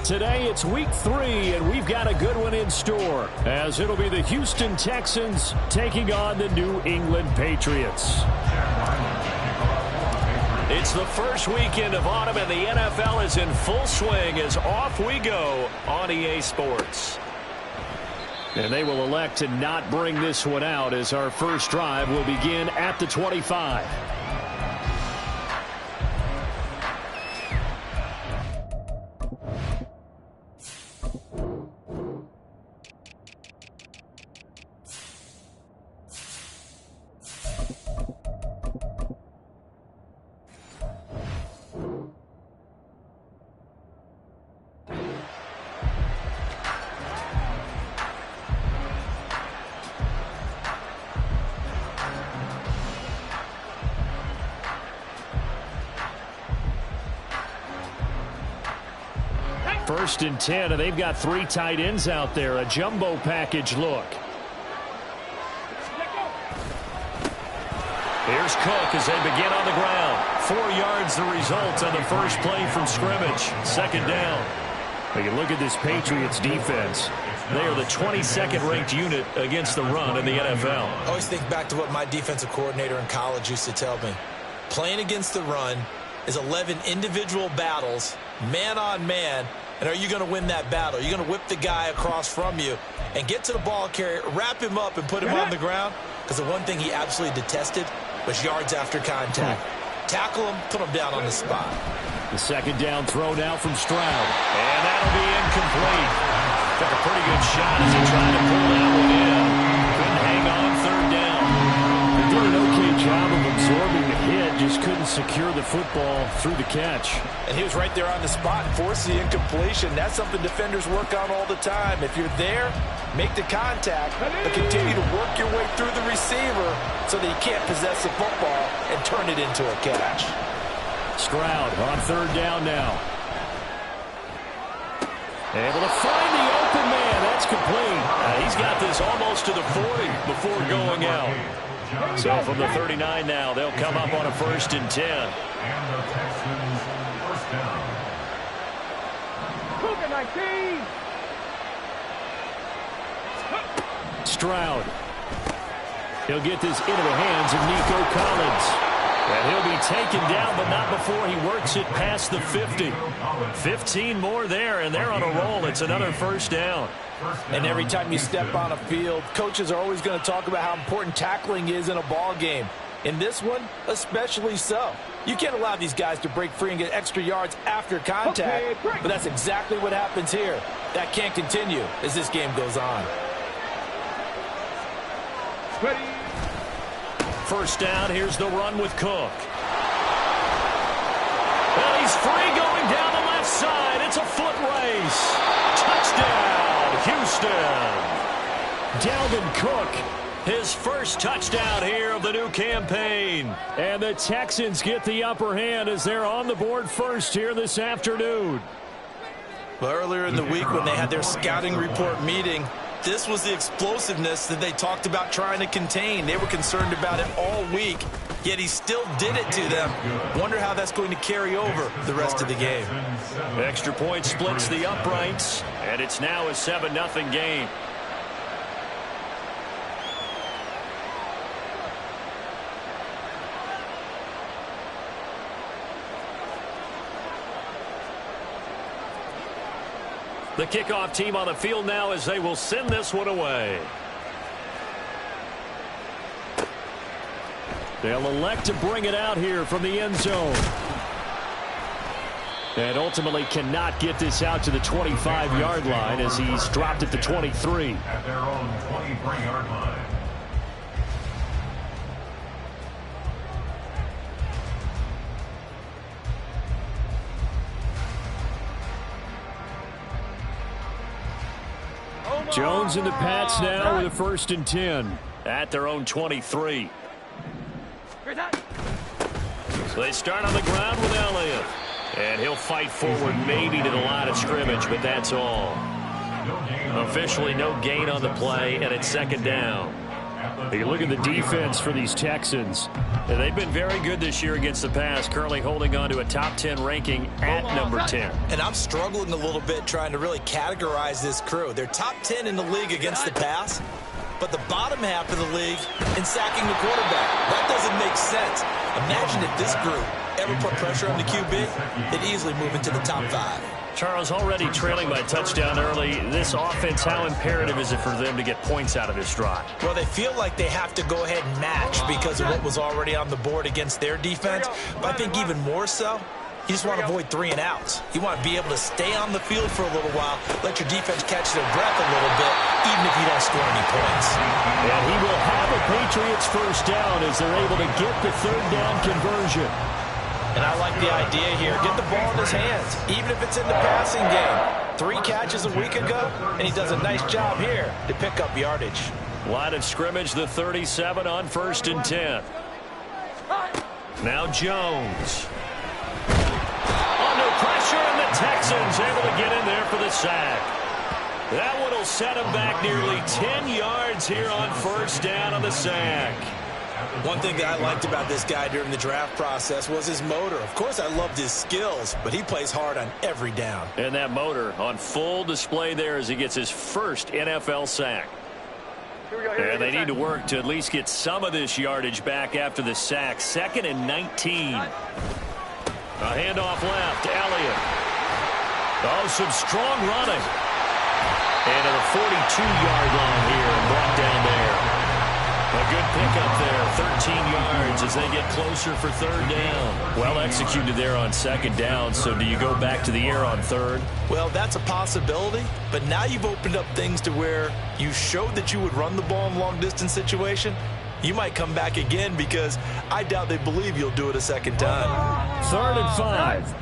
Today it's week 3, and we've got a good one in store, as it'll be the Houston Texans taking on the New England Patriots. It's the first weekend of autumn, and the NFL is in full swing as off we go on EA Sports. And they will elect to not bring this one out, as our first drive will begin at the 25. First and 10, and they've got 3 tight ends out there. A jumbo package look. Here's Cook as they begin on the ground. 4 yards the result on the first play from scrimmage. Second down. You look at this Patriots defense. They are the 22nd ranked unit against the run in the NFL. I always think back to what my defensive coordinator in college used to tell me. Playing against the run is 11 individual battles, man on man. And are you going to win that battle? You're going to whip the guy across from you and get to the ball carrier, wrap him up, and put him on the ground? Because the one thing he absolutely detested was yards after contact. Tackle him, put him down on the spot. The second down throw now from Stroud. And that'll be incomplete. Took a pretty good shot as he tried to pull that one in. Couldn't hang on third down. They did an okay job of absorbing the hit, just couldn't secure the football through the catch. And he was right there on the spot and forced the incompletion. That's something defenders work on all the time. If you're there, make the contact, but continue to work your way through the receiver so that he can't possess the football and turn it into a catch. Stroud on third down now. Able to find the open man. That's complete. He's got this almost to the 40 before going out. So from the 39 now, they'll come up on a 1st and 10. And the Texans first down. Cougar 19. Stroud. He'll get this into the hands of Nico Collins. And he'll be taken down, but not before he works it past the 50. 15 more there, and they're on a roll. It's another first down. And every time you step on a field, coaches are always going to talk about how important tackling is in a ball game. In this one, especially so. You can't allow these guys to break free and get extra yards after contact, but that's exactly what happens here. That can't continue as this game goes on. Ready. First down, here's the run with Cook. Well, he's free going down the left side. It's a foot race. Touchdown, Houston. Dalvin Cook, his first touchdown here of the new campaign. And the Texans get the upper hand as they're on the board first here this afternoon. Well, earlier in the week when they had their scouting report meeting, this was the explosiveness that they talked about trying to contain. They were concerned about it all week, yet he still did it to them. Wonder how that's going to carry over the rest of the game. Extra point splits the uprights, and it's now a 7-0 game. The kickoff team on the field now as they will send this one away. They'll elect to bring it out here from the end zone. And ultimately cannot get this out to the 25-yard line as he's dropped at the 23. At their own 23-yard line. Jones and the Pats now with a 1st and 10 at their own 23. So they start on the ground with Elliott. And he'll fight forward maybe to the line of scrimmage, but that's all. Officially no gain on the play, and it's second down. You look at the defense for these Texans. They've been very good this year against the pass, currently holding on to a top 10 ranking at number 10. And I'm struggling a little bit trying to really categorize this crew. They're top 10 in the league against the pass, but the bottom half of the league in sacking the quarterback. That doesn't make sense. Imagine if this group ever put pressure on the QB, they'd easily move into the top 5. Charles, already trailing by touchdown early. This offense, how imperative is it for them to get points out of this drive? Well, they feel like they have to go ahead and match because of what was already on the board against their defense. But I think even more so, you just want to avoid 3 and outs. You want to be able to stay on the field for a little while, let your defense catch their breath a little bit, even if you don't score any points. And he will have a Patriots first down as they're able to get the 3rd down conversion. And I like the idea here. Get the ball in his hands, even if it's in the passing game. 3 catches a week ago, and he does a nice job here to pick up yardage. Line of scrimmage, the 37 on 1st and 10. Now Jones. Under pressure, and the Texans able to get in there for the sack. That one will set him back nearly 10 yards here on 1st down on the sack. One thing that I liked about this guy during the draft process was his motor. Of course, I loved his skills, but he plays hard on every down. And that motor on full display there as he gets his first NFL sack. And they need to work to at least get some of this yardage back after the sack. 2nd and 19. A handoff left. Elliott. Oh, some strong running. And to the 42-yard line here and brought down there. A good pickup there, 13 yards as they get closer for 3rd down. Well executed there on 2nd down, so do you go back to the air on 3rd? Well, that's a possibility, but now you've opened up things to where you showed that you would run the ball in long-distance situation. You might come back again because I doubt they believe you'll do it a 2nd time. 3rd and 5.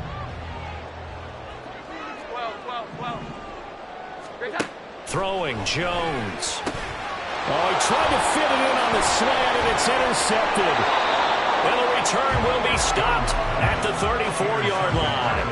Throwing Jones. Oh, he tried to fit it in on the slant, and it's intercepted. And the return will be stopped at the 34-yard line.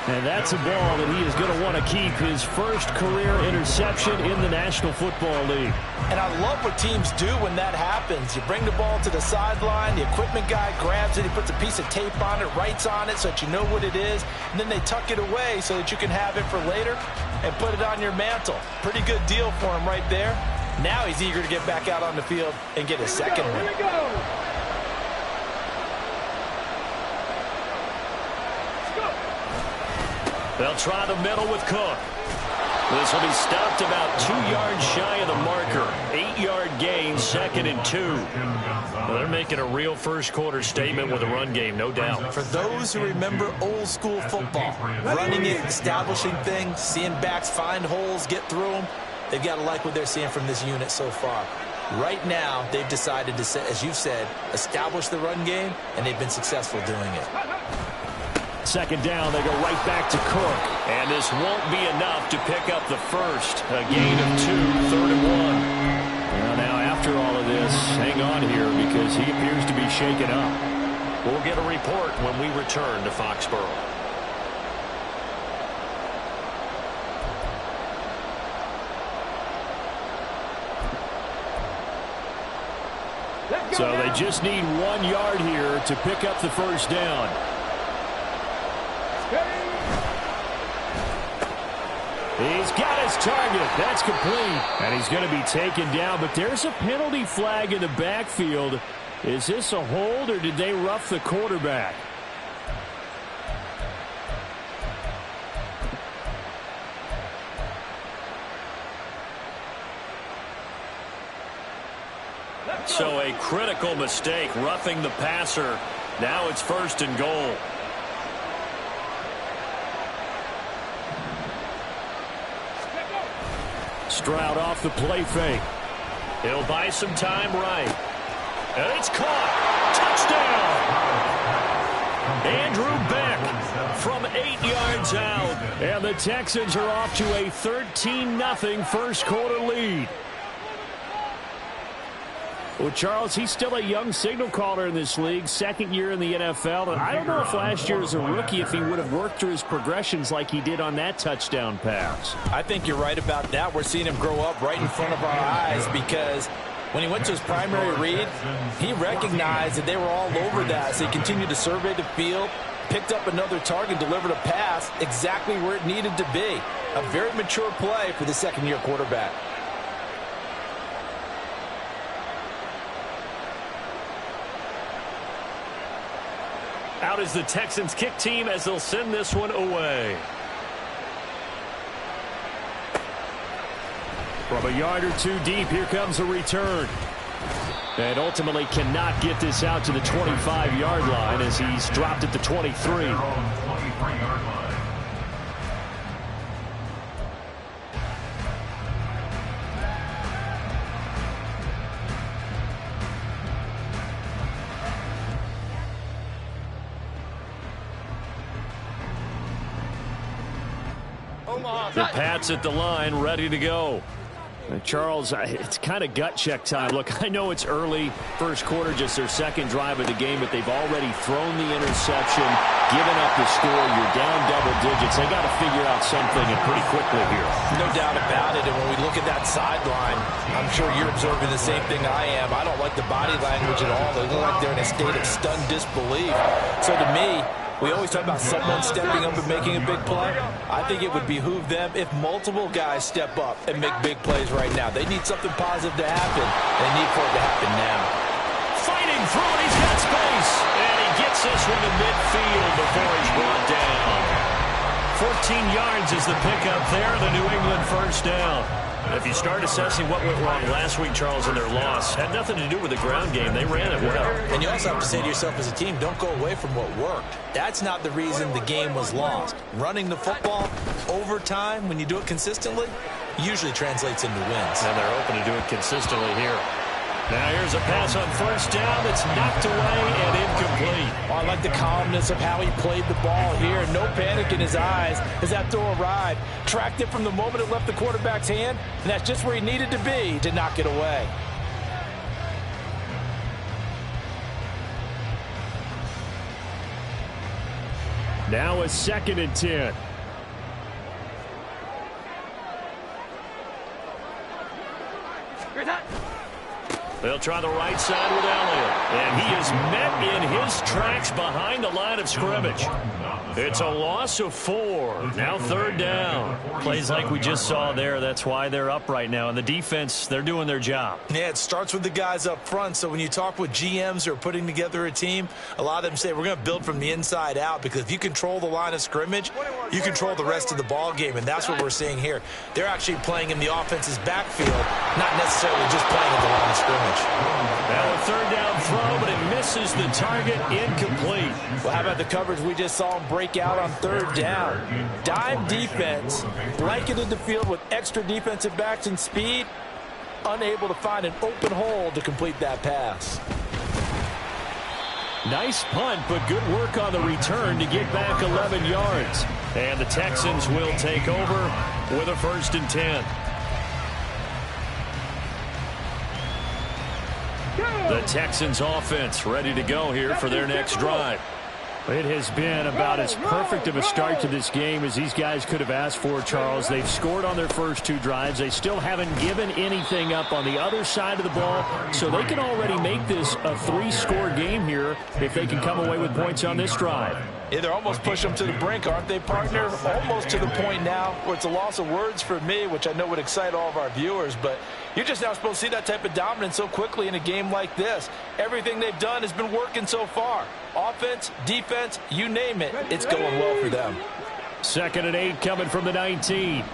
And that's a ball that he is going to want to keep, his first career interception in the National Football League. And I love what teams do when that happens. You bring the ball to the sideline, the equipment guy grabs it, he puts a piece of tape on it, writes on it so that you know what it is, and then they tuck it away so that you can have it for later and put it on your mantle. Pretty good deal for him right there. Now he's eager to get back out on the field and get his second one. They'll try the middle with Cook. This will be stopped about 2 yards shy of the marker. 8-yard gain, 2nd and 2. Well, they're making a real first-quarter statement with a run game, no doubt. For those who remember old-school football, running it, establishing things, seeing backs find holes, get through them, they've got to like what they're seeing from this unit so far. Right now, they've decided to, as you've said, establish the run game, and they've been successful doing it. 2nd down, they go right back to Cook. And this won't be enough to pick up the first. A gain of 2, 3rd and 1. Well, now, after all of this, hang on here because he appears to be shaken up. We'll get a report when we return to Foxborough. So they just need 1 yard here to pick up the first down. He's got his target. That's complete. And he's going to be taken down. But there's a penalty flag in the backfield. Is this a hold or did they rough the quarterback? So a critical mistake, roughing the passer. Now it's 1st and goal. Stroud off the play fake. He'll buy some time right. And it's caught. Touchdown. Andrew Beck from 8 yards out. And the Texans are off to a 13-0 first-quarter lead. Well, Charles, he's still a young signal caller in this league, 2nd year in the NFL. And I don't know if last year as a rookie if he would have worked through his progressions like he did on that touchdown pass. I think you're right about that. We're seeing him grow up right in front of our eyes because When he went to his primary read, he recognized that they were all over that, so he continued to survey the field, picked up another target, delivered a pass exactly where it needed to be. A very mature play for the second-year quarterback. Out is the Texans kick team as they'll send this one away. From a yard or two deep, here comes a return. And ultimately cannot get this out to the 25-yard line as he's dropped at the 23. The Pats at the line, ready to go. Charles, it's kind of gut check time. Look, I know it's early, first quarter, just their second drive of the game, but they've already thrown the interception, given up the score. You're down double digits. They got to figure out something, and pretty quickly here. No doubt about it. And when we look at that sideline, I'm sure you're observing the same thing I am. I don't like the body language at all. They look like they're in a state of stunned disbelief. So to me, we always talk about someone stepping up and making a big play. I think it would behoove them if multiple guys step up and make big plays right now. They need something positive to happen. They need for it to happen now. Fighting through it, he's got space. And he gets this one to midfield before he's brought down. 14 yards is the pickup there, the New England first down. If you start assessing what went wrong last week, Charles, in their loss, had nothing to do with the ground game. They ran it well. And you also have to say to yourself as a team, don't go away from what worked. That's not the reason the game was lost. Running the football over time, when you do it consistently, usually translates into wins. And they're hoping to do it consistently here. Now here's a pass on first down that's knocked away and incomplete. Oh, I like the calmness of how he played the ball here. No panic in his eyes as that throw arrived. Tracked it from the moment it left the quarterback's hand, and that's just where he needed to be to knock it away. Now a 2nd and 10. They'll try the right side with Elliott. And he is met in his tracks behind the line of scrimmage. It's a loss of 4. Now 3rd down. Plays like we just saw there. That's why they're up right now. And the defense, they're doing their job. Yeah, it starts with the guys up front. So when you talk with GMs who are putting together a team, a lot of them say we're going to build from the inside out, because if you control the line of scrimmage, you control the rest of the ball game. And that's what we're seeing here. They're actually playing in the offense's backfield, not necessarily just playing at the line of scrimmage. Now a 3rd down throw, but it misses the target, incomplete. Well, how about the coverage we just saw him break out on 3rd down? Dime defense, blanketed the field with extra defensive backs and speed, unable to find an open hole to complete that pass. Nice punt, but good work on the return to get back 11 yards. And the Texans will take over with a 1st and 10. The Texans offense ready to go here for their next drive. It has been about as perfect of a start to this game as these guys could have asked for, Charles. They've scored on their first 2 drives. They still haven't given anything up on the other side of the ball, so they can already make this a 3-score game here if they can come away with points on this drive. Yeah, they're almost pushing them to the brink, aren't they, partner? Almost to the point now where it's a loss of words for me, which I know would excite all of our viewers, but you're just now supposed to see that type of dominance so quickly in a game like this. Everything they've done has been working so far. Offense, defense, you name it, it's going well for them. 2nd and 8 coming from the 19.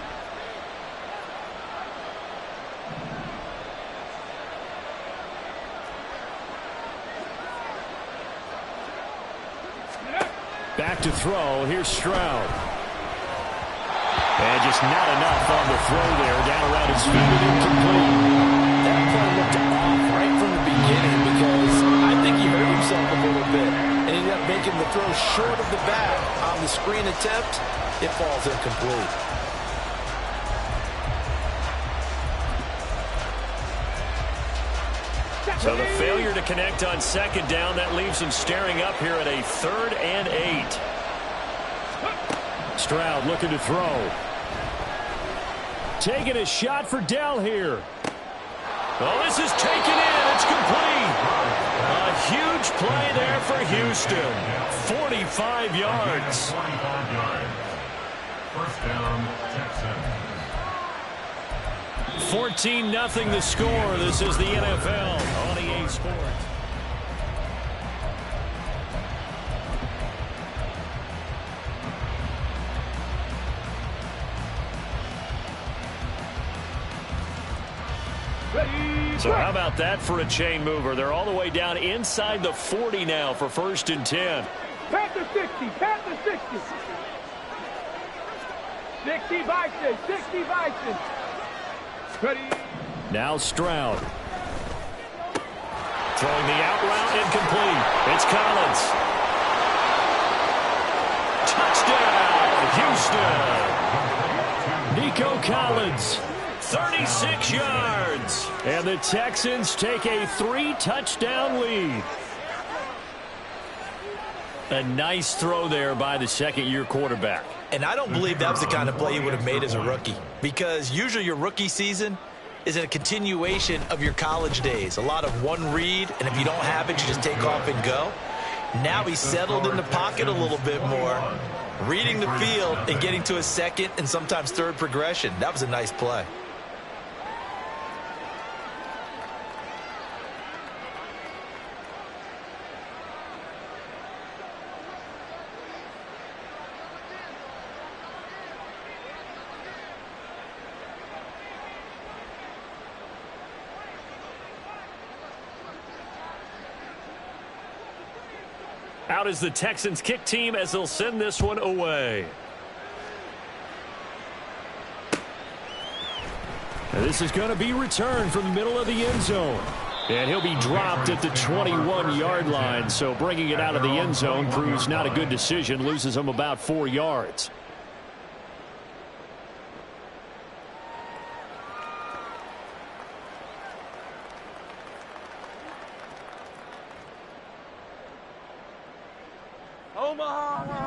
Back to throw. Here's Stroud. And just not enough on the throw there. Down around his feet and incomplete. That play looked off right from the beginning, because I think he hurt himself a little bit and ended up making the throw short of the back on the screen attempt. It falls incomplete. So the failure to connect on 2nd down, that leaves him staring up here at a 3rd and 8. Stroud looking to throw. Taking a shot for Dell here. Oh, this is taken in. It's complete. A huge play there for Houston. 45 yards. 25 yards. First down, Texans. 14-0 the score. This is the NFL on EA Sports. So how about that for a chain mover? They're all the way down inside the 40 now for 1st and 10. Panther 60, Panther 60. 60 Bison, 60 Bison. Ready. Now Stroud. Throwing the out route incomplete. It's Collins. Touchdown, Houston. Nico Collins. 36 yards. And the Texans take a 3-touchdown lead. A nice throw there by the second-year quarterback. And I don't believe that was the kind of play he would have made as a rookie, because usually your rookie season is a continuation of your college days. A lot of one read, and if you don't have it, you just take off and go. Now he's settled in the pocket a little bit more, reading the field and getting to a second and sometimes third progression. That was a nice play. Out is the Texans kick team as they'll send this one away. And this is going to be returned from the middle of the end zone. And he'll be dropped at the 21-yard line. So bringing it out of the end zone proves not a good decision. Loses him about 4 yards.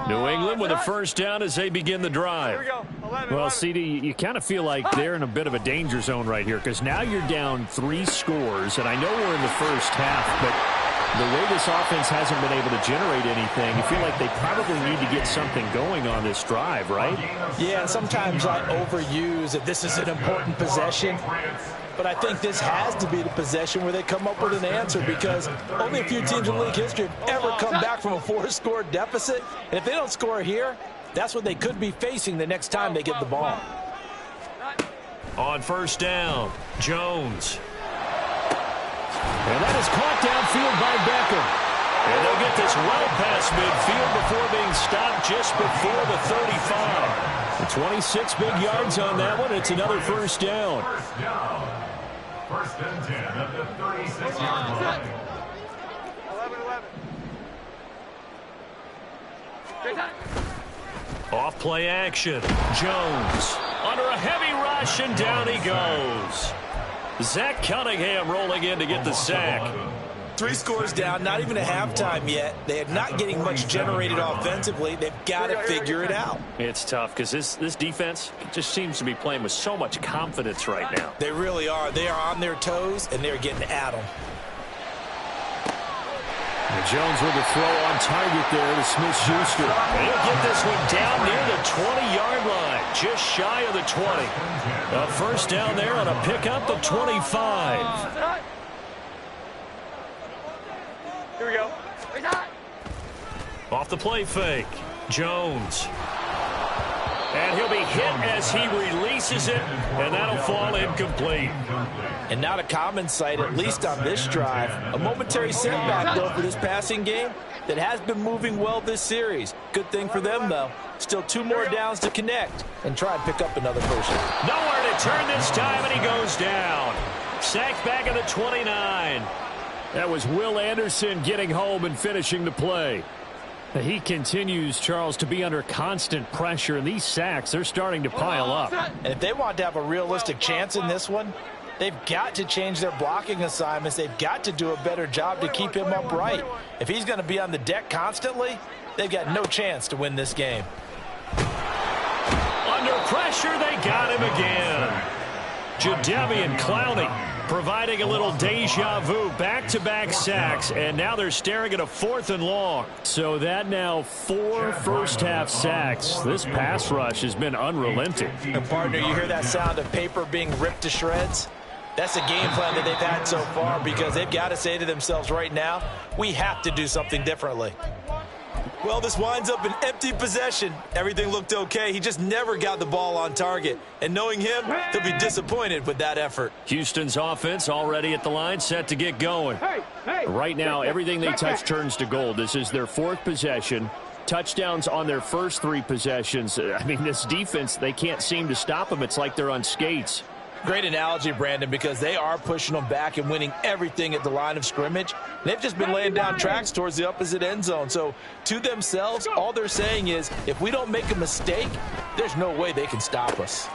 New England with a first down as they begin the drive. Here we go. 11, Well, 11. CD, you kind of feel like they're in a bit of a danger zone right here, because now you're down 3 scores, and I know we're in the first half, but the way this offense hasn't been able to generate anything, you feel like they probably need to get something going on this drive, right? Yeah, and sometimes I overuse that this is an important possession. But I think this has to be the possession where they come up with an answer, because only a few teams in league history have ever come back from a 4-score deficit. And if they don't score here, that's what they could be facing the next time they get the ball. On first down, Jones. And that is caught downfield by Beckham. And they'll get this well past midfield before being stopped just before the 35. The 26 big yards on that one. It's another first down. First down. First and 10 at the 36-yard line. 11, 11. Off play action. Jones under a heavy rush, and down he goes. Zach Cunningham rolling in to get the sack. 3 scores down, not even a halftime yet. They are not getting much generated offensively. They've got to figure it out. It's tough because this defense just seems to be playing with so much confidence right now. They really are. They are on their toes, and they're getting at them. And Jones with a throw on target there to Smith-Schuster. And he'll get this one down near the 20-yard line, just shy of the 20. A first down there on a pickup of 25. Here we go. Off the play fake, Jones. And he'll be hit as he releases it, and that'll fall incomplete. And not a common sight, at least on this drive. A momentary setback, though, for this passing game that has been moving well this series. Good thing for them, though. Still 2 more downs to connect and try and pick up another person. Nowhere to turn this time, and he goes down. Sacked back at the 29. That was Will Anderson getting home and finishing the play. He continues, Charles, to be under constant pressure, and these sacks, they're starting to pile up. And if they want to have a realistic chance in this one, they've got to change their blocking assignments. They've got to do a better job to keep him upright. If he's going to be on the deck constantly, they've got no chance to win this game. Under pressure, they got him again. Jadeveon Clowney Providing a little deja vu, back-to-back sacks, and now they're staring at a 4th and long. So that now 4 first-half sacks. This pass rush has been unrelenting. And partner, you hear that sound of paper being ripped to shreds? That's the game plan that they've had so far, because they've got to say to themselves right now, we have to do something differently. Well, this winds up an empty possession. Everything looked okay. He just never got the ball on target. And knowing him, he'll be disappointed with that effort. Houston's offense already at the line, set to get going. Right now, everything they touch turns to gold. This is their 4th possession. Touchdowns on their first 3 possessions. I mean, this defense, they can't seem to stop them. It's like they're on skates. Great analogy, Brandon, because they are pushing them back and winning everything at the line of scrimmage. They've just been laying down tracks towards the opposite end zone. So to themselves, all they're saying is, if we don't make a mistake, there's no way they can stop us.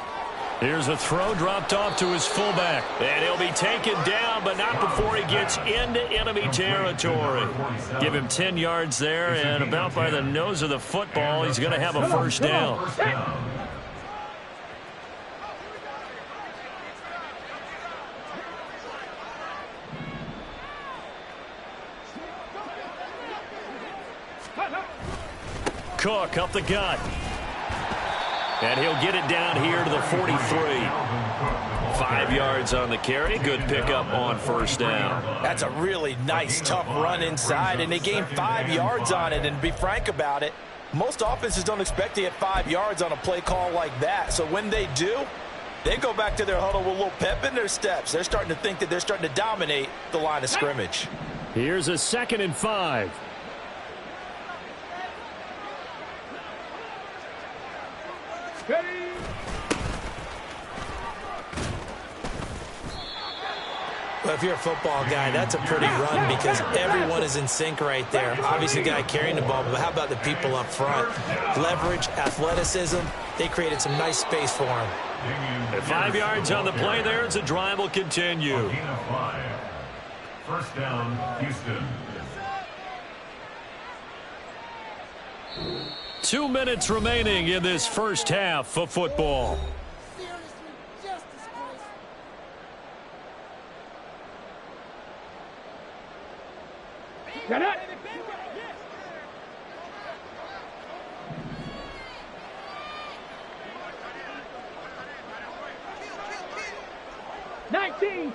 Here's a throw dropped off to his fullback. And he'll be taken down, but not before he gets into enemy territory. Give him 10 yards there, and about by the nose of the football, he's going to have a first down. Cook up the gut. And he'll get it down here to the 43. 5 yards on the carry. Good pickup on first down. That's a really nice, tough run inside, and they gained 5 yards on it. And to be frank about it, most offenses don't expect to get 5 yards on a play call like that. So when they do, they go back to their huddle with a little pep in their steps. They're starting to think that they're starting to dominate the line of scrimmage. Here's a 2nd and 5. Well, if you're a football guy, that's a pretty run because everyone is in sync right there. Obviously, the guy carrying the ball, but how about the people up front? Leverage, athleticism, they created some nice space for him. And 5 yards on the play there as the drive will continue. First down, Houston. 2 minutes remaining in this first half of football. Get it!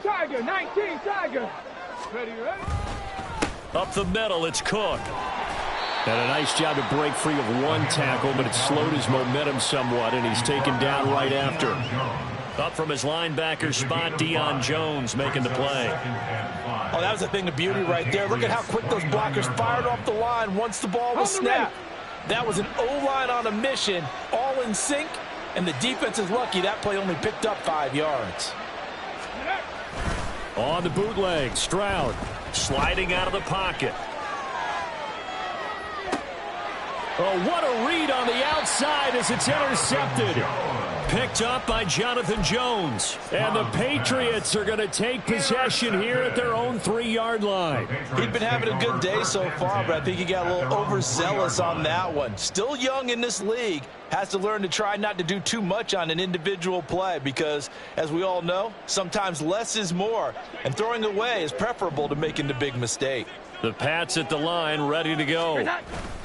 Tiger, 19 Tiger. Ready. Up the middle, it's Cook. And a nice job to break free of one tackle, but it slowed his momentum somewhat, and he's taken down right after. Up from his linebacker spot, Deion Jones making the play. Oh, that was a thing of beauty right there. Look at how quick those blockers fired off the line once the ball was snapped. That was an O-line on a mission, all in sync, and the defense is lucky that play only picked up 5 yards. On the bootleg, Stroud sliding out of the pocket. Oh, what a read on the outside as it's intercepted. Picked up by Jonathan Jones. And the Patriots are going to take possession here at their own 3-yard line. He'd been having a good day so far, but I think he got a little overzealous on that one. Still young in this league. Has to learn to try not to do too much on an individual play because, as we all know, sometimes less is more. And throwing away is preferable to making the big mistake. The Pats at the line, ready to go.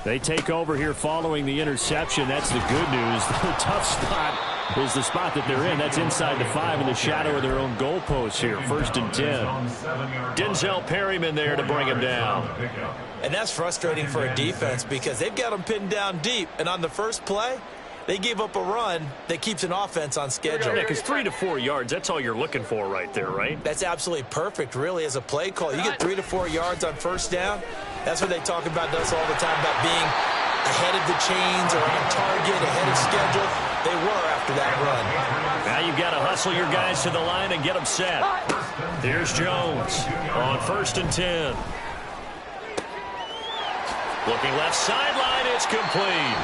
They take over here following the interception. That's the good news. The tough spot is the spot that they're in. That's inside the 5 in the shadow of their own goalpost here. 1st and 10. Denzel Perryman there to bring him down. And that's frustrating for a defense because they've got them pinned down deep. And on the first play, they gave up a run that keeps an offense on schedule. Yeah, because 3 to 4 yards, that's all you're looking for right there, right? That's absolutely perfect, really, as a play call. You get 3 to 4 yards on first down. That's what they talk about us all the time, about being ahead of the chains or on target, ahead of schedule. They were after that run. Now you've got to hustle your guys to the line and get them set. Here's Jones on 1st and 10. Looking left sideline, it's complete.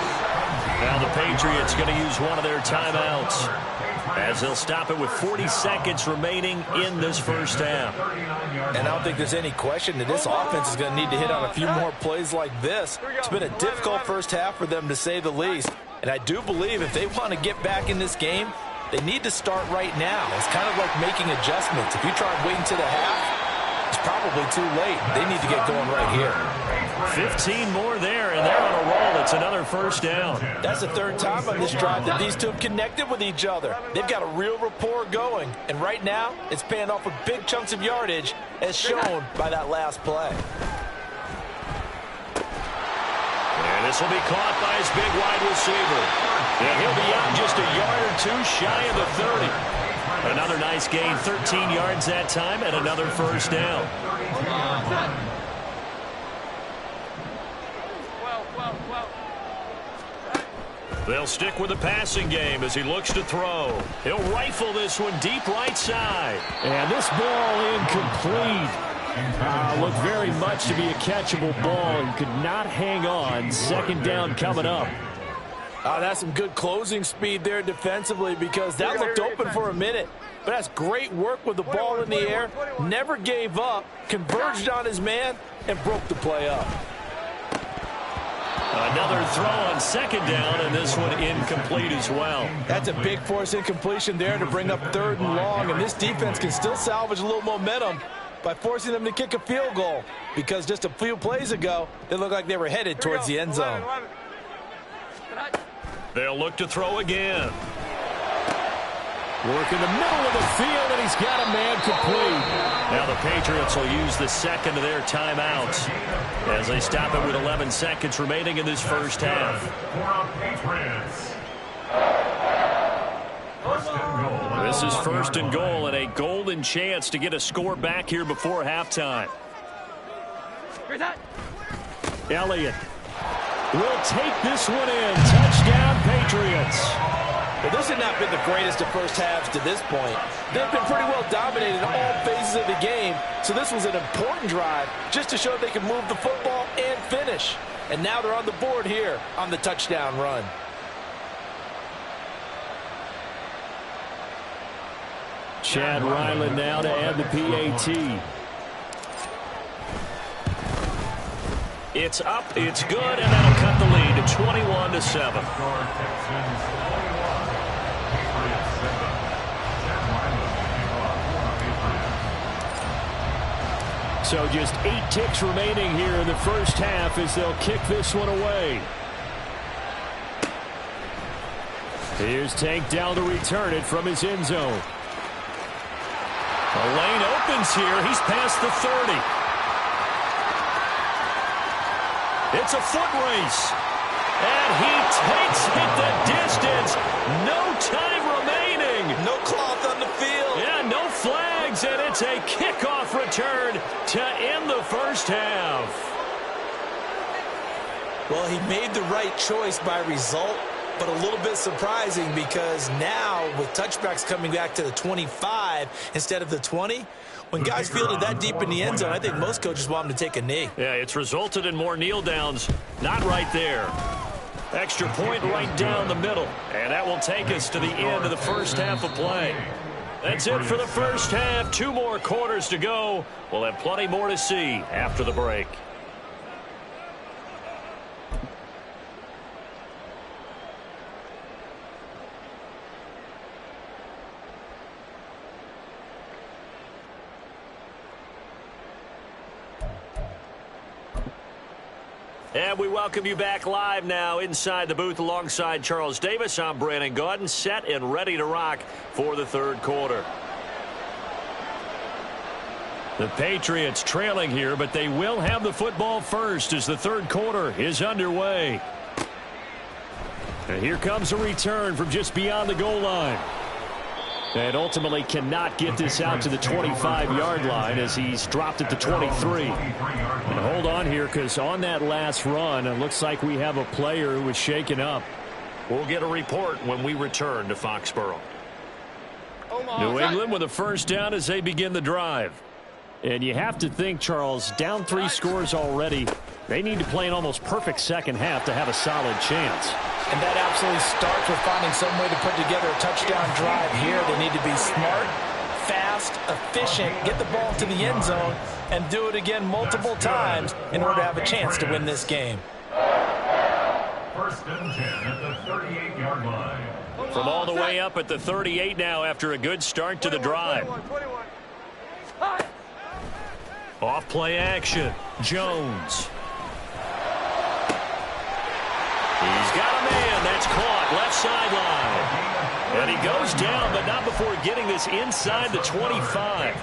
Now the Patriots going to use one of their timeouts as they'll stop it with 40 seconds remaining in this first half. And I don't think there's any question that this offense is going to need to hit on a few more plays like this. It's been a difficult first half for them, to say the least. And I do believe if they want to get back in this game, They need to start right now. It's kind of like making adjustments. If you try waiting to the half, it's probably too late. They need to get going right here. 15 more there, and they're on a roll. It's another first down. That's the third time on this drive that these two have connected with each other. They've got a real rapport going, and right now it's paying off with big chunks of yardage, as shown by that last play. And this will be caught by his big wide receiver. And he'll be out just a yard or two shy of the 30. Another nice gain, 13 yards that time, and another first down. They'll stick with the passing game as he looks to throw. He'll rifle this one deep right side. And this ball incomplete. Looked very much to be a catchable ball and could not hang on. Second down coming up. That's some good closing speed there defensively, because that looked open for a minute. But that's great work with the ball in the air. Never gave up, converged on his man, and broke the play up. Another throw on second down, and this one incomplete as well. That's a big force incompletion there to bring up third and long, and this defense can still salvage a little momentum by forcing them to kick a field goal, because just a few plays ago, they looked like they were headed towards the end zone. They'll look to throw again. Work in the middle of the field, and he's got a man complete. Now the Patriots will use the second of their timeouts as they stop it with 11 seconds remaining in this first half. This is first and goal, and a golden chance to get a score back here before halftime. Elliott will take this one in. Touchdown, Patriots. Well, this has not been the greatest of first halves to this point. They've been pretty well dominated in all phases of the game, so this was an important drive just to show they can move the football and finish. And now they're on the board here on the touchdown run. Chad Ryland now to add the PAT. It's up, it's good, and that'll cut the lead to 21-7. So just 8 ticks remaining here in the first half as they'll kick this one away. Here's Tank down to return it from his end zone. The lane opens here. He's past the 30. It's a foot race. And he takes it the distance. No time remaining. No cloth on the field. Yeah, no flags, and it's a kickoff return to end the first half. Well, he made the right choice by result, but a little bit surprising because now with touchbacks coming back to the 25 instead of the 20, when guys fielded that deep in the end zone, I think most coaches want them to take a knee. Yeah, it's resulted in more kneel downs. Not right there. Extra point right down the middle. And that will take us to the end of the first half of play. That's it for the first half. 2 more quarters to go. We'll have plenty more to see after the break. And we welcome you back live now inside the booth alongside Charles Davis. I'm Brandon Gaudin, set and ready to rock for the third quarter. The Patriots trailing here, but they will have the football first as the third quarter is underway. And here comes a return from just beyond the goal line. And ultimately cannot get this out to the 25-yard line as he's dropped it to 23. And hold on here, because on that last run, it looks like we have a player who was shaken up. We'll get a report when we return to Foxborough. New England with a first down as they begin the drive. And you have to think, Charles, down 3 scores already. They need to play an almost perfect second half to have a solid chance. And that absolutely starts with finding some way to put together a touchdown drive here. They need to be smart, fast, efficient, get the ball to the end zone, and do it again multiple times in order to have a chance to win this game. First and 10 at the 38-yard line. From all the way up at the 38 now after a good start to the drive. 21. Off play action. Jones. He's got a man. That's caught. Left sideline. And he goes down, but not before getting this inside the 25.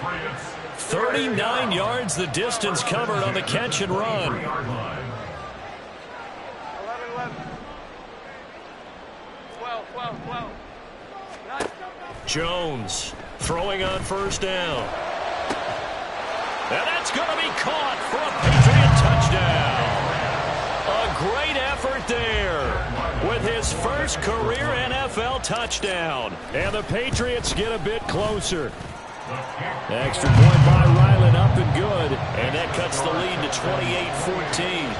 39 yards the distance covered on the catch and run. 11. 12. Jones throwing on first down. And that's going to be caught for a Patriot touchdown. A great effort there with his first career NFL touchdown. And the Patriots get a bit closer. Extra point by Ryland, up and good. And that cuts the lead to 28-14.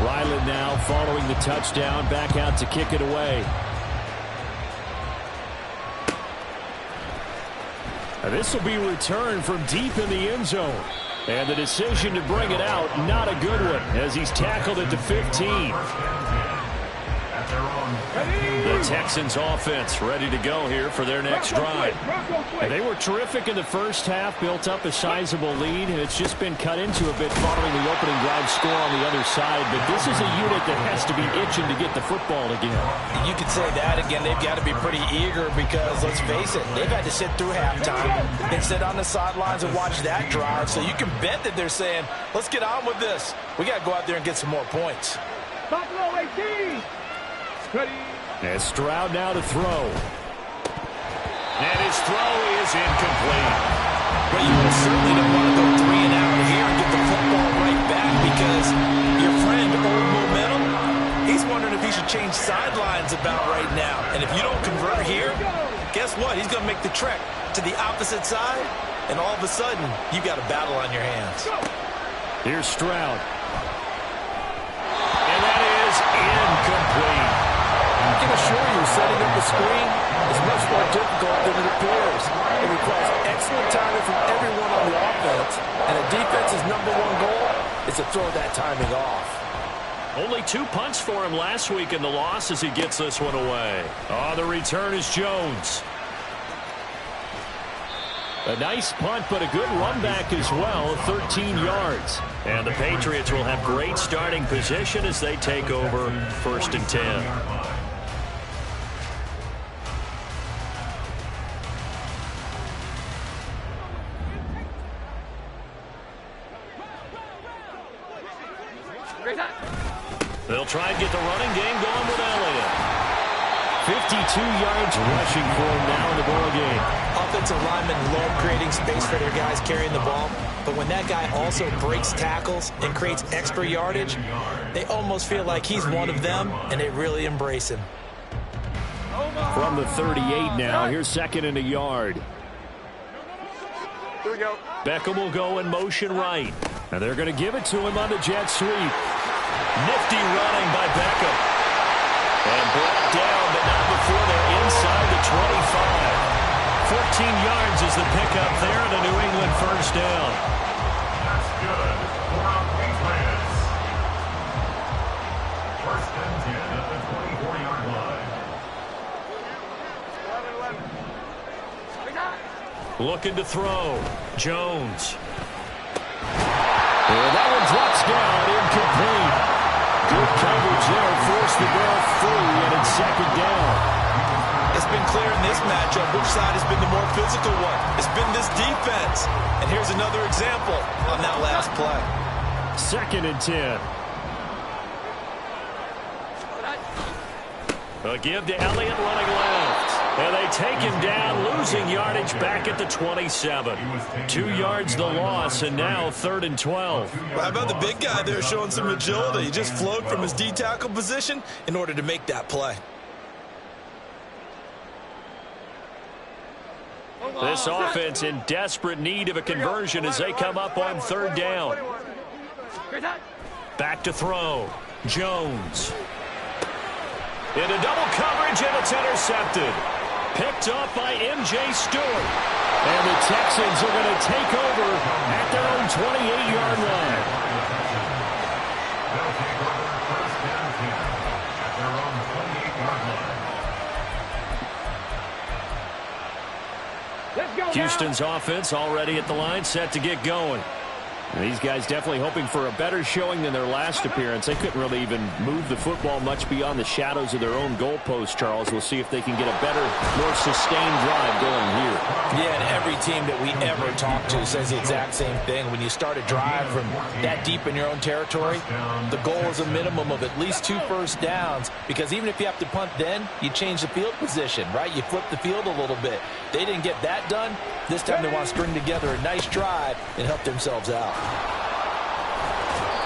Ryland now following the touchdown, back out to kick it away. This will be returned from deep in the end zone. And the decision to bring it out, not a good one, as he's tackled at the 15. The Texans offense ready to go here for their next drive. And they were terrific in the first half, built up a sizable lead, and it's just been cut into a bit following the opening drive score on the other side. But this is a unit that has to be itching to get the football again. You could say that again. They've got to be pretty eager because, let's face it, they've had to sit through halftime and sit on the sidelines and watch that drive. So you can bet that they're saying, let's get on with this. We got to go out there and get some more points. Buffalo 18. Ready. And Stroud now to throw. And his throw is incomplete. But you certainly don't want to go 3 and out here and get the football right back because your friend, Old Momentum, he's wondering if he should change sidelines about right now. And if you don't convert here, guess what? He's going to make the trek to the opposite side, and all of a sudden, you got a battle on your hands. Here's Stroud. And that is incomplete. I can assure you, setting up the screen is much more difficult than it appears. It requires excellent timing from everyone on the offense, and a defense's #1 goal is to throw that timing off. Only 2 punts for him last week in the loss as he gets this one away. The return is Jones. A nice punt, but a good run back as well, 13 yards. And the Patriots will have great starting position as they take over first and 10. They'll try and get the running game going with Elliott. 52 yards rushing for him now in the ball game. Offensive linemen love creating space for their guys carrying the ball, but when that guy also breaks tackles and creates extra yardage, they almost feel like he's one of them, and they really embrace him. From the 38 now, here's second and a yard. Here we go. Beckham will go in motion right, and they're going to give it to him on the jet sweep. Nifty running by Beckham. And brought down, but not before they're inside the 25. 14 yards is the pickup there, and a New England first down. That's good for our Patriots. First and 10 at the 24-yard line. 11. Looking to throw. Jones. And that one drops down, incomplete. Good coverage there, forced the ball free, and it's second down. It's been clear in this matchup which side has been the more physical one. It's been this defense. And here's another example on that last play. Second and 10. A give to Elliott running left. And they take him down, losing yardage back at the 27. 2 yards the loss, and now 3rd and 12. Well, how about the big guy there showing some agility? He just flowed from his D-tackle position in order to make that play. This offense in desperate need of a conversion as they come up on 3rd down. Back to throw. Jones. Into double coverage, and it's intercepted. Picked off by M.J. Stewart. And the Texans are going to take over at their own 28-yard line. They'll take over first and 10 at their own 28-yard line. Let's go. Houston's offense already at the line, set to get going. And these guys definitely hoping for a better showing than their last appearance. They couldn't really even move the football much beyond the shadows of their own goalpost, Charles. We'll see if they can get a better, more sustained drive going here. Yeah, and every team that we ever talk to says the exact same thing. When you start a drive from that deep in your own territory, the goal is a minimum of at least 2 first downs, because even if you have to punt then, you change the field position, right? You flip the field a little bit. They didn't get that done. This time they want to string together a nice drive and help themselves out.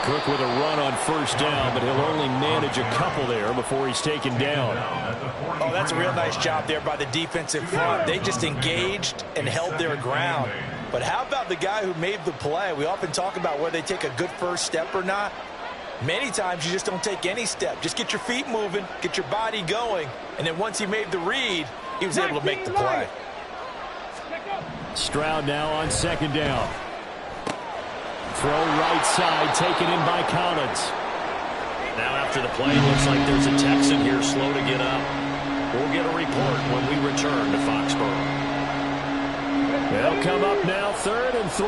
Cook with a run on first down, but he'll only manage a couple there before he's taken down. Oh, that's a real nice job there by the defensive front. They just engaged and held their ground. But how about the guy who made the play? We often talk about whether they take a good first step or not. Many times you just don't take any step. Just get your feet moving, get your body going, and then once he made the read, he was able to make the play. Stroud now on second down. Throw right side, taken in by Collins. Now after the play, it looks like there's a Texan here slow to get up. We'll get a report when we return to Foxborough. They'll come up now, 3rd and 3.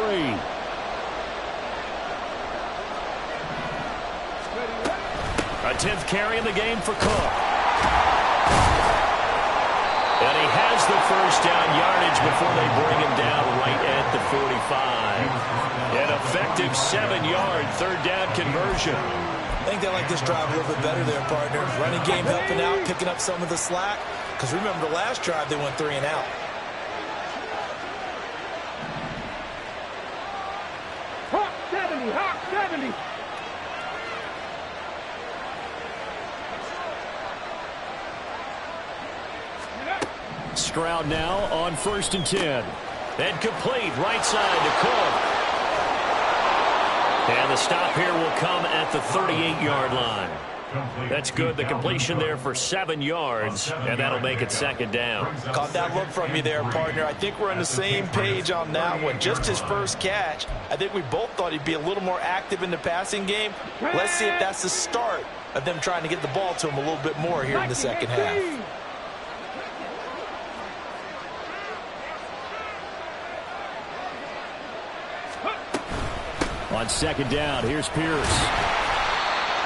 A 10th carry in the game for Cook. And he has the first down yardage before they bring him down right at the 45. An effective 7-yard 3rd down conversion. I think they like this drive a little bit better there, partner. Running game helping out, picking up some of the slack. Because remember the last drive, they went 3 and out. Hawk 70, Hawk 70. Stroud now on 1st and 10. And complete right side to Cook. And the stop here will come at the 38-yard line. That's good. The completion there for 7 yards, and that'll make it 2nd down. Caught that look from you there, partner. I think we're on the same page on that one. Just his first catch. I think we both thought he'd be a little more active in the passing game. Let's see if that's the start of them trying to get the ball to him a little bit more here in the second half. On 2nd down, here's Pierce.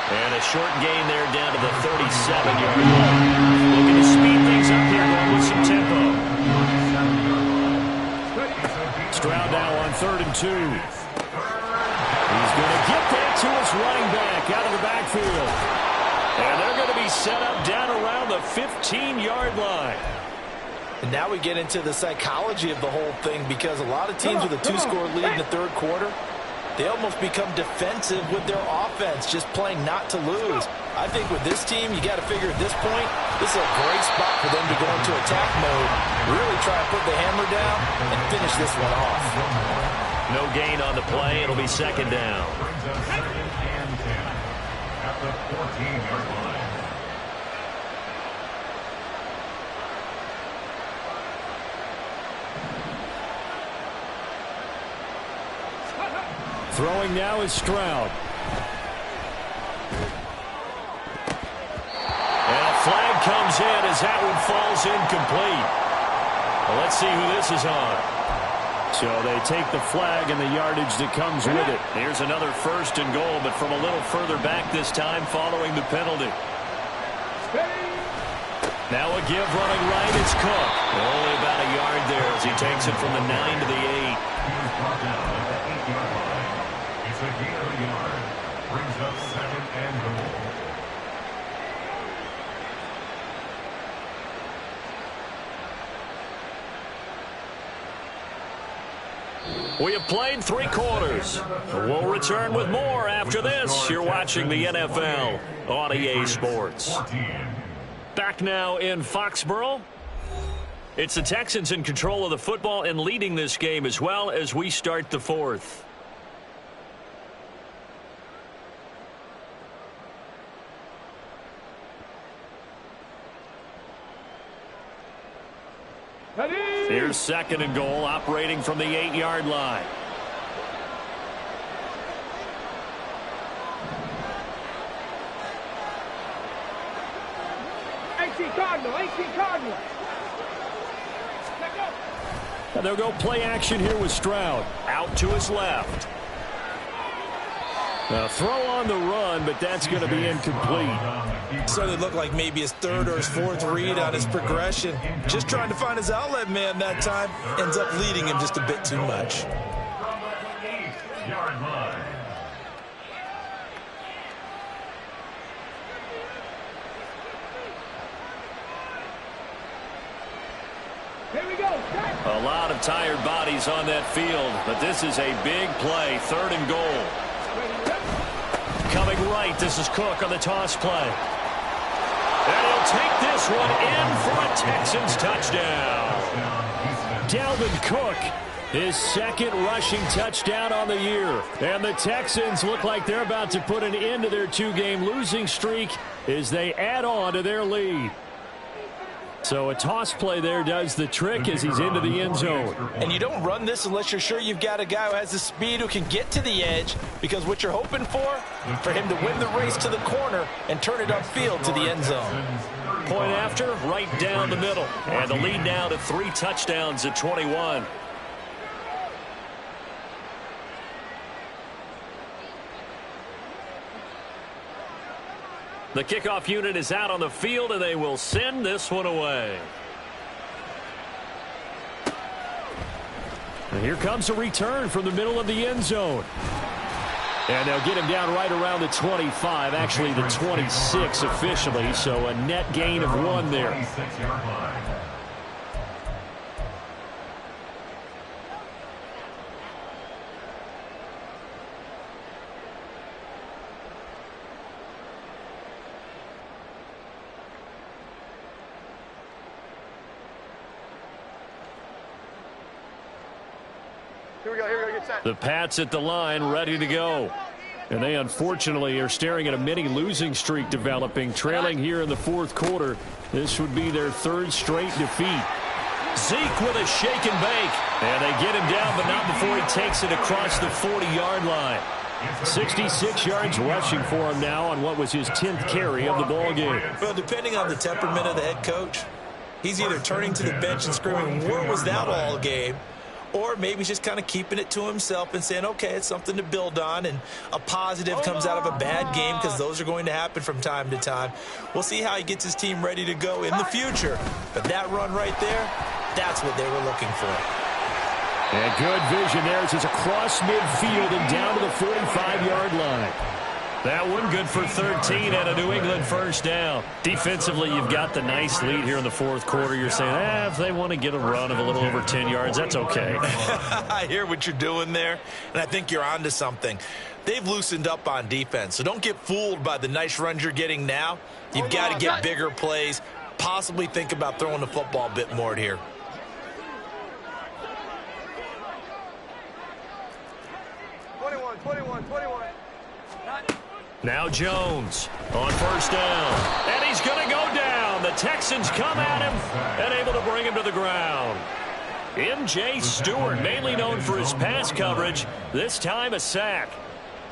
And a short gain there down to the 37-yard line. Looking to speed things up here, going with some tempo. Stroud now on 3rd and 2. He's going to get that to his running back out of the backfield. And they're going to be set up down around the 15-yard line. And now we get into the psychology of the whole thing, because a lot of teams with a 2-score lead in the 3rd quarter, they almost become defensive with their offense, just playing not to lose. I think with this team, you got to figure at this point, this is a great spot for them to go into attack mode, really try to put the hammer down and finish this one off. No gain on the play. It'll be 2nd down. At the 14-yard line. Throwing now is Stroud. And a flag comes in as that one falls incomplete. Well, let's see who this is on. So they take the flag and the yardage that comes with it. Here's another 1st and goal, but from a little further back this time following the penalty. Now a give running right, it's Cook. Only about a yard there as he takes it from the 9 to the 8. It's a gain of a yard. Brings up 2nd and goal. We have played 3 quarters. We'll return with more after this. You're watching the NFL on EA Sports. Back now in Foxborough. It's the Texans in control of the football and leading this game as well as we start the 4th. Here's 2nd and goal, operating from the 8-yard line. Cardinal. And they'll go play action here with Stroud. Out to his left. A throw on the run, but that's going to be incomplete. Certainly looked like maybe his 3rd or his 4th read on his progression. Just trying to find his outlet man that time. Ends up leading him just a bit too much. From the 8-yard line. Here we go. A lot of tired bodies on that field, but this is a big play. 3rd and goal. Coming right, this is Cook on the toss play. And he'll take this one in for a Texans touchdown. Dalvin Cook, his 2nd rushing touchdown on the year. And the Texans look like they're about to put an end to their 2-game losing streak as they add on to their lead. So a toss play there does the trick as he's into the end zone. And you don't run this unless you're sure you've got a guy who has the speed who can get to the edge, because what you're hoping for him to win the race to the corner and turn it upfield to the end zone. Point after, right down the middle. And the lead now to 3 touchdowns at 21. The kickoff unit is out on the field, and they will send this one away. And here comes a return from the middle of the end zone. And they'll get him down right around the 25, actually the 26 officially, so a net gain of 1 there. 26-yard line. Here we go, get set. The Pats at the line, ready to go. And they unfortunately are staring at a mini losing streak developing, trailing here in the 4th quarter. This would be their 3rd straight defeat. Zeke with a shake and bake. And they get him down, but not before he takes it across the 40-yard line. 66 yards rushing for him now on what was his 10th carry of the ball game. Well, depending on the temperament of the head coach, he's either turning to the bench and screaming, "Where was that all game?" Or maybe he's just kind of keeping it to himself and saying, okay, it's something to build on, and a positive comes out of a bad game, because those are going to happen from time to time. We'll see how he gets his team ready to go in the future. But that run right there, that's what they were looking for. And good vision there as it's across midfield and down to the 45-yard line. That one good for 13 and a New England first down. Defensively, you've got the nice lead here in the 4th quarter. You're saying, if they want to get a run of a little over 10 yards, that's okay. I hear what you're doing there, and I think you're onto something. They've loosened up on defense, so don't get fooled by the nice runs you're getting now. You've got to get bigger plays, possibly think about throwing the football a bit more here. Now Jones on first down. And he's going to go down. The Texans come at him and able to bring him to the ground. M.J. Stewart, mainly known for his pass coverage, this time a sack.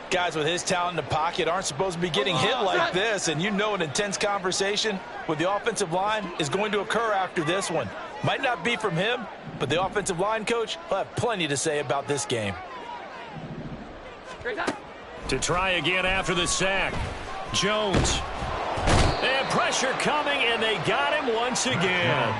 Guys with his talent in the pocket aren't supposed to be getting hit like this, and you know an intense conversation with the offensive line is going to occur after this one. Might not be from him, but the offensive line coach will have plenty to say about this game. To try again after the sack. Jones. And pressure coming, and they got him once again.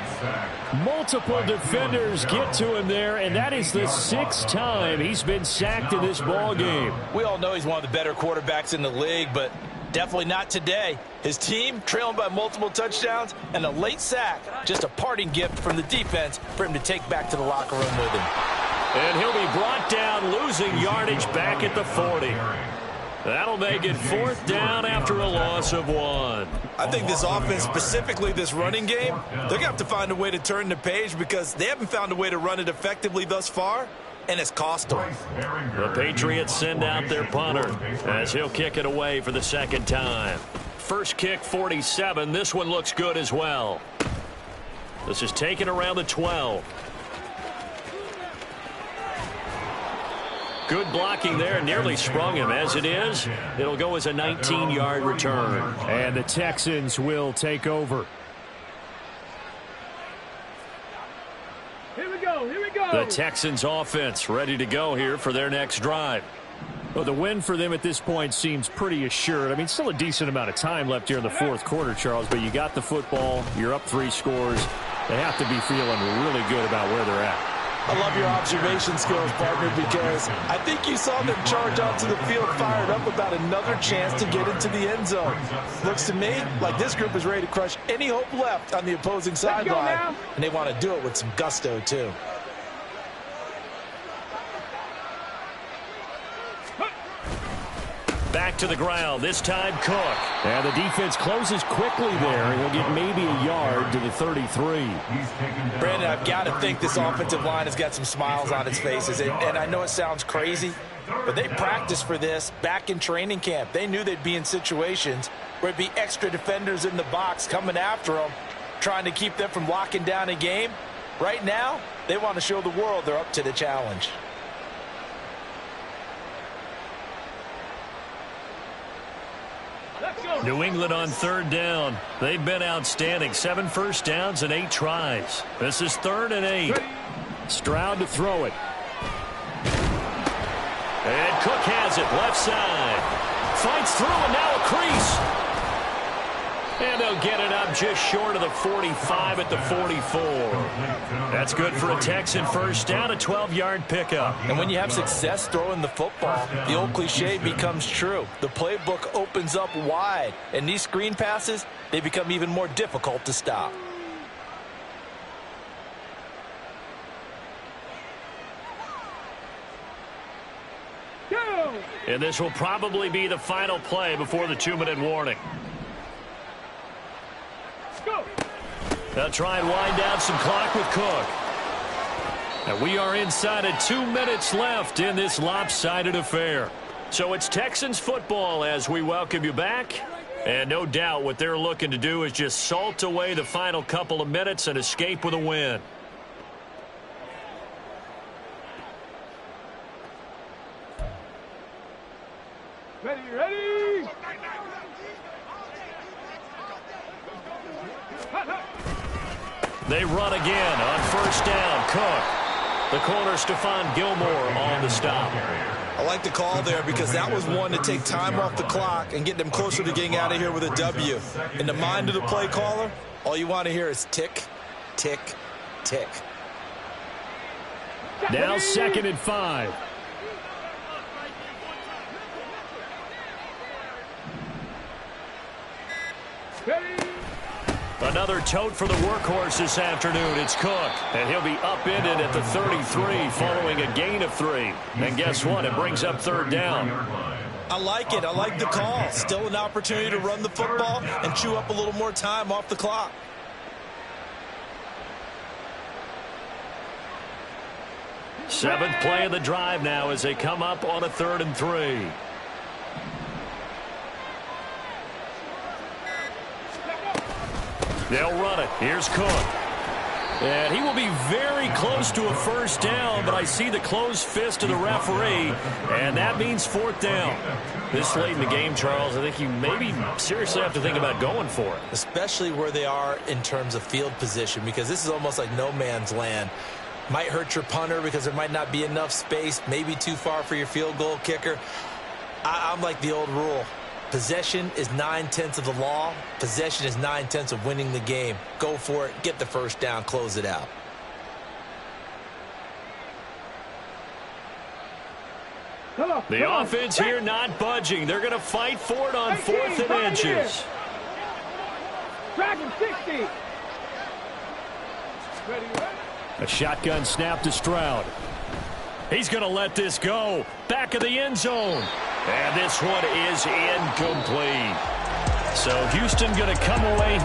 Multiple defenders get to him there, and that is the 6th time he's been sacked in this ball game. We all know he's one of the better quarterbacks in the league, but definitely not today. His team trailing by multiple touchdowns, and a late sack, just a parting gift from the defense for him to take back to the locker room with him. And he'll be brought down, losing yardage back at the 40. That'll make it 4th down after a loss of 1. I think this offense, specifically this running game, they're going to have to find a way to turn the page, because they haven't found a way to run it effectively thus far, and it's cost them. The Patriots send out their punter as he'll kick it away for the 2nd time. First kick, 47. This one looks good as well. This is taken around the 12. Good blocking there. Nearly sprung him. As it is, it'll go as a 19-yard return. And the Texans will take over. Here we go. Here we go. The Texans offense ready to go here for their next drive. Well, the win for them at this point seems pretty assured. I mean, still a decent amount of time left here in the fourth quarter, Charles, but you got the football. You're up 3 scores. They have to be feeling really good about where they're at. I love your observation skills, partner, because I think you saw them charge onto the field fired up about another chance to get into the end zone. Looks to me like this group is ready to crush any hope left on the opposing sideline, and they want to do it with some gusto, too. Back to the ground. This time, Cook. And the defense closes quickly there. He'll get maybe a yard to the 33. Brandon, I've got to think this offensive line has got some smiles on its faces. And I know it sounds crazy, but they practiced for this back in training camp. They knew they'd be in situations where it'd be extra defenders in the box coming after them, trying to keep them from locking down a game. Right now, they want to show the world they're up to the challenge. New England on 3rd down. They've been outstanding. 7 first downs and 8 tries. This is 3rd and 8. Stroud to throw it. And Cook has it left side. Fights through and now a crease. And they'll get it up just short of the 45 at the 44. That's good for a Texan first down, a 12-yard pickup. And when you have success throwing the football, the old cliche becomes true. The playbook opens up wide, and these screen passes, they become even more difficult to stop. And this will probably be the final play before the 2-minute warning. They'll try and wind down some clock with Cook. And we are inside of 2 minutes left in this lopsided affair. So it's Texans football as we welcome you back. And no doubt what they're looking to do is just salt away the final couple of minutes and escape with a win. Ready. They run again on first down. Cook. The corner, Stephon Gilmore on the stop. I like the call there because that was one to take time off the clock and get them closer to getting out of here with a W. In the mind of the play caller, all you want to hear is tick, tick, tick. Now 2nd and 5. Another tote for the workhorse this afternoon. It's Cook, and he'll be upended at the 33 following a gain of 3. And guess what? It brings up 3rd down. I like it. I like the call. Still an opportunity to run the football and chew up a little more time off the clock. Seventh play of the drive now as they come up on a 3rd and 3. They'll run it. Here's Cook. And he will be very close to a first down, but I see the closed fist of the referee, and that means 4th down. This late in the game, Charles, I think you maybe seriously have to think about going for it. Especially where they are in terms of field position, because this is almost like no man's land. Might hurt your punter because there might not be enough space, maybe too far for your field goal kicker. I'm like the old rule. Possession is 9/10 of the law. Possession is 9/10 of winning the game. Go for it. Get the first down. Close it out. The offense here not budging. They're going to fight for it on 4th and inches. Dragon 60. A shotgun snap to Stroud. He's going to let this go. Back of the end zone. And this one is incomplete. So Houston going to come away